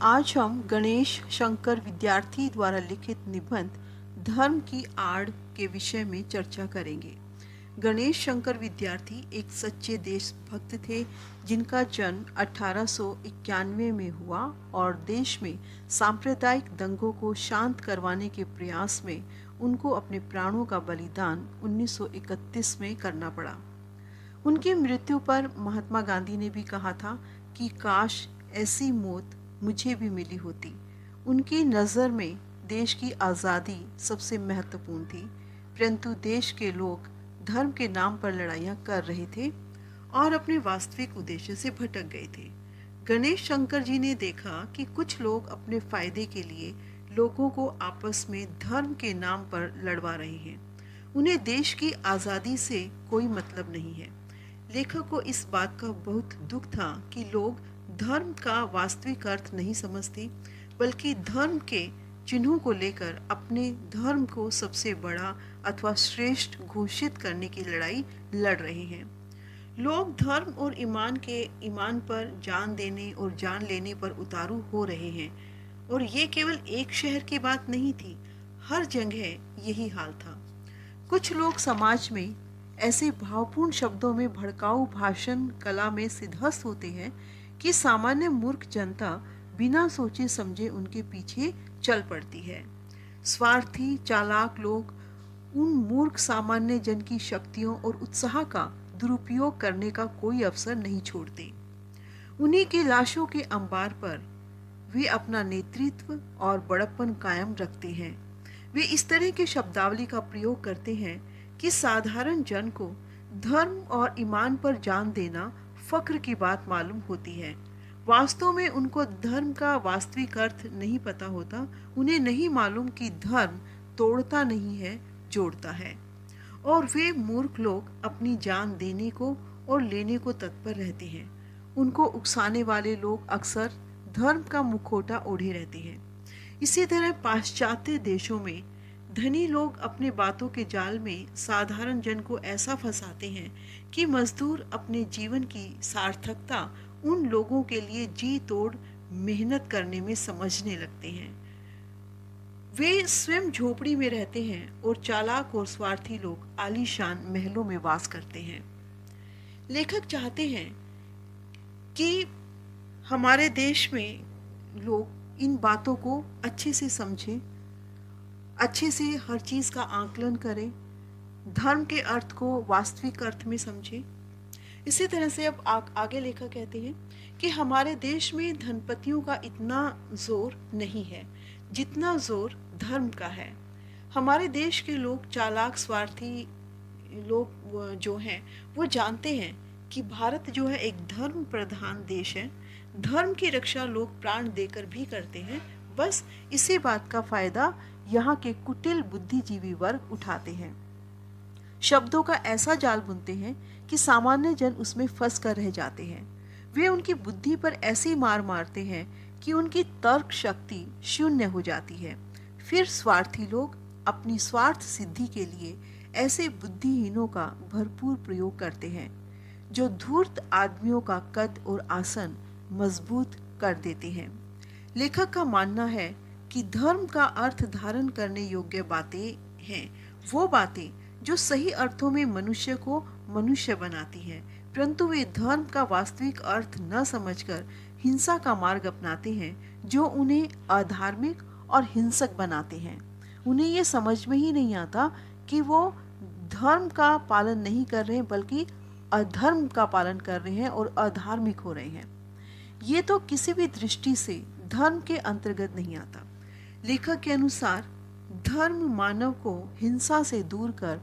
आज हम गणेश शंकर विद्यार्थी द्वारा लिखित निबंध धर्म की आड़ के विषय में चर्चा करेंगे। गणेश शंकर विद्यार्थी एक सच्चे देशभक्त थे जिनका जन्म 1891 में हुआ और देश में सांप्रदायिक दंगों को शांत करवाने के प्रयास में उनको अपने प्राणों का बलिदान 1931 में करना पड़ा। उनकी मृत्यु पर महात्मा गांधी ने भी कहा था कि काश ऐसी मौत मुझे भी मिली होती। उनकी नज़र में देश की आज़ादी सबसे महत्वपूर्ण थी, परंतु देश के लोग धर्म के नाम पर लड़ाइयाँ कर रहे थे और अपने वास्तविक उद्देश्य से भटक गए थे। गणेश शंकर जी ने देखा कि कुछ लोग अपने फायदे के लिए लोगों को आपस में धर्म के नाम पर लड़वा रहे हैं। उन्हें देश की आज़ादी से कोई मतलब नहीं है। लेखक को इस बात का बहुत दुख था कि लोग धर्म का वास्तविक अर्थ नहीं समझते, बल्कि धर्म के चिन्हों को लेकर अपने धर्म को सबसे बड़ा अथवा श्रेष्ठ घोषित करने की लड़ाई लड़ रहे हैं। लोग धर्म और ईमान पर जान देने और जान लेने पर उतारू हो रहे हैं, और ये केवल एक शहर की बात नहीं थी, हर जगह यही हाल था। कुछ लोग समाज में ऐसे भावपूर्ण शब्दों में भड़काऊ भाषण कला में सिद्धहस्त होते हैं कि सामान्य मूर्ख जनता बिना सोचे समझे उनके पीछे चल पड़ती है। स्वार्थी चालाक लोग उन मूर्ख सामान्य जन की शक्तियों और उत्साह का दुरुपयोग करने का कोई अवसर नहीं छोड़ते। उन्हीं की लाशों के अंबार पर वे अपना नेतृत्व और बड़प्पन कायम रखते हैं। वे इस तरह की शब्दावली का प्रयोग करते हैं कि साधारण जन को धर्म और ईमान पर जान देना फक्र की बात मालूम होती है। वास्तव में उनको धर्म का वास्तविक अर्थ नहीं पता होता। उन्हें नहीं मालूम कि धर्म तोड़ता नहीं है, जोड़ता है। और वे मूर्ख लोग अपनी जान देने को और लेने को तत्पर रहते हैं। उनको उकसाने वाले लोग अक्सर धर्म का मुखौटा ओढ़े रहते हैं। इसी तरह पाश्चात्य देशों में धनी लोग अपने बातों के जाल में साधारण जन को ऐसा फंसाते हैं कि मजदूर अपने जीवन की सार्थकता उन लोगों के लिए जी तोड़ मेहनत करने में समझने लगते हैं। वे स्वयं झोपड़ी में रहते हैं और चालाक और स्वार्थी लोग आलीशान महलों में वास करते हैं। लेखक चाहते हैं कि हमारे देश में लोग इन बातों को अच्छे से समझें, अच्छे से हर चीज़ का आकलन करें, धर्म के अर्थ को वास्तविक अर्थ में समझें। इसी तरह से अब आगे लेखक कहते हैं कि हमारे देश में धनपतियों का इतना जोर नहीं है जितना जोर धर्म का है। हमारे देश के लोग चालाक स्वार्थी लोग जो हैं वो जानते हैं कि भारत जो है एक धर्म प्रधान देश है। धर्म की रक्षा लोग प्राण देकर भी करते हैं। बस इसी बात का फायदा यहाँ के कुटिल बुद्धिजीवी वर्ग उठाते हैं। शब्दों का ऐसा जाल बुनते हैं कि सामान्य जन उसमें फंस कर रह जाते हैं। वे उनकी बुद्धि पर ऐसी मार मारते हैं कि उनकी तर्क शक्ति शून्य हो जाती है। फिर स्वार्थी लोग अपनी स्वार्थ सिद्धि के लिए ऐसे बुद्धिहीनों का भरपूर प्रयोग करते हैं जो धूर्त आदमियों का कद और आसन मजबूत कर देते हैं। लेखक का मानना है कि धर्म का अर्थ धारण करने योग्य बातें हैं वो बातें जो सही अर्थों में मनुष्य को मनुष्य बनाती हैं, परंतु वे धर्म का वास्तविक अर्थ न समझकर हिंसा का मार्ग अपनाते हैं जो उन्हें अधार्मिक और हिंसक बनाते हैं। उन्हें ये समझ में ही नहीं आता कि वो धर्म का पालन नहीं कर रहे हैं बल्कि अधर्म का पालन कर रहे हैं और अधार्मिक हो रहे हैं। ये तो किसी भी दृष्टि से धर्म के अंतर्गत नहीं आता। लेखक के अनुसार धर्म मानव को हिंसा से दूर कर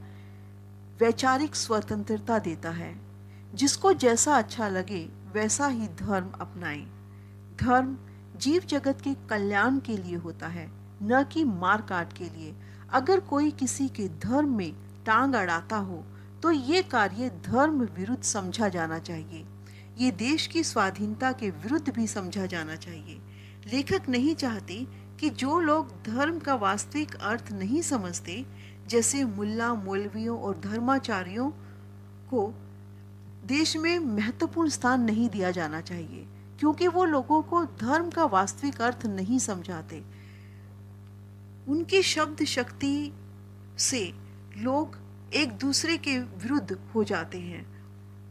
वैचारिक स्वतंत्रता देता है। जिसको जैसा अच्छा लगे वैसा ही धर्म अपनाए। धर्म जीव जगत के कल्याण के लिए होता है, न कि मार काट के लिए। अगर कोई किसी के धर्म में टांग अड़ाता हो तो ये कार्य धर्म विरुद्ध समझा जाना चाहिए। ये देश की स्वाधीनता के विरुद्ध भी समझा जाना चाहिए। लेखक नहीं चाहते कि जो लोग धर्म का वास्तविक अर्थ नहीं समझते, जैसे मुल्ला मौलवियों और धर्माचार्यों को देश में महत्वपूर्ण स्थान नहीं दिया जाना चाहिए। क्योंकि वो लोगों को धर्म का वास्तविक अर्थ नहीं समझाते। उनकी शब्द शक्ति से लोग एक दूसरे के विरुद्ध हो जाते हैं।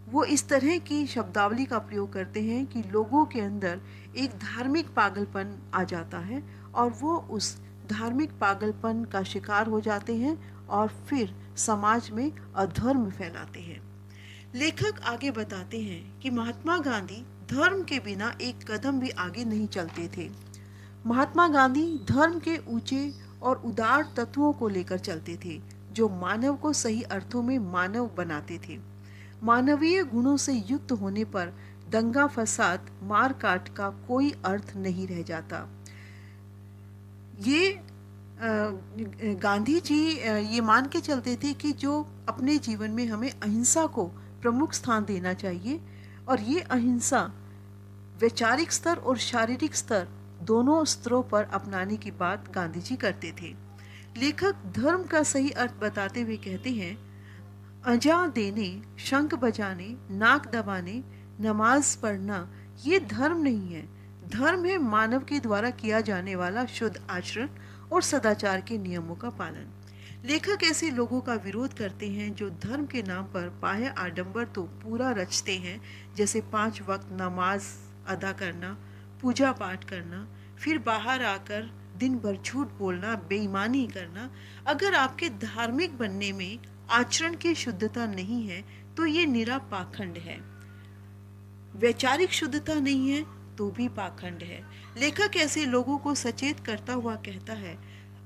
वो इस तरह की शब्दावली का प्रयोग करते हैं कि लोगों के अंदर एक धार्मिक पागलपन आ जाता है और वो उस धार्मिक पागलपन का शिकार हो जाते हैं और फिर समाज में अधर्म फैलाते हैं। लेखक आगे बताते हैं कि महात्मा गांधी धर्म के बिना एक कदम भी आगे नहीं चलते थे। महात्मा गांधी धर्म के ऊंचे और उदार तत्वों को लेकर चलते थे जो मानव को सही अर्थों में मानव बनाते थे। मानवीय गुणों से युक्त होने पर दंगा फसाद मार काट का कोई अर्थ नहीं रह जाता। ये गांधी जी ये मान के चलते थे कि जो अपने जीवन में हमें अहिंसा को प्रमुख स्थान देना चाहिए और ये अहिंसा वैचारिक स्तर और शारीरिक स्तर दोनों स्तरों पर अपनाने की बात गांधी जी करते थे। लेखक धर्म का सही अर्थ बताते हुए कहते हैं, अजा देने, शंख बजाने, नाक दबाने, नमाज पढ़ना ये धर्म नहीं है। धर्म है मानव के द्वारा किया जाने वाला शुद्ध आचरण और सदाचार के नियमों का पालन। लेखक ऐसे लोगों का विरोध करते हैं जो धर्म के नाम पर बाह्य आडंबर तो पूरा रचते हैं, जैसे 5 वक्त नमाज अदा करना, पूजा पाठ करना, फिर बाहर आकर दिन भर झूठ बोलना, बेईमानी करना। अगर आपके धार्मिक बनने में आचरण की शुद्धता नहीं है तो ये निरा पाखंड है। वैचारिक शुद्धता नहीं है तो भी पाखंड है। लेखक ऐसे लोगों को सचेत करता हुआ कहता है,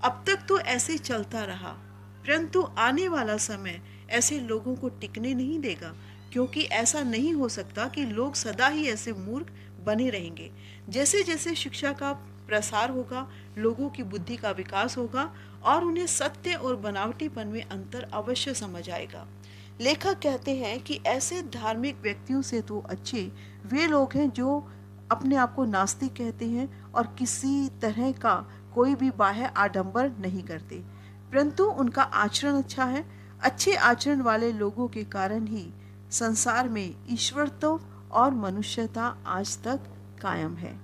अब तक तो ऐसे चलता रहा, परंतु आने वाला समय ऐसे लोगों को टिकने नहीं देगा, क्योंकि ऐसा नहीं हो सकता कि लोग सदा ही ऐसे मूर्ख बने रहेंगे। जैसे जैसे शिक्षा का प्रसार होगा, लोगों की बुद्धि का विकास होगा और उन्हें सत्य और बनावटीपन में अंतर अवश्य समझ आएगा। लेखक कहते हैं कि ऐसे धार्मिक व्यक्तियों से तो अच्छे वे लोग हैं जो अपने आप को नास्तिक कहते हैं और किसी तरह का कोई भी बाह्य आडंबर नहीं करते, परंतु उनका आचरण अच्छा है। अच्छे आचरण वाले लोगों के कारण ही संसार में ईश्वरत्व और मनुष्यता आज तक कायम है।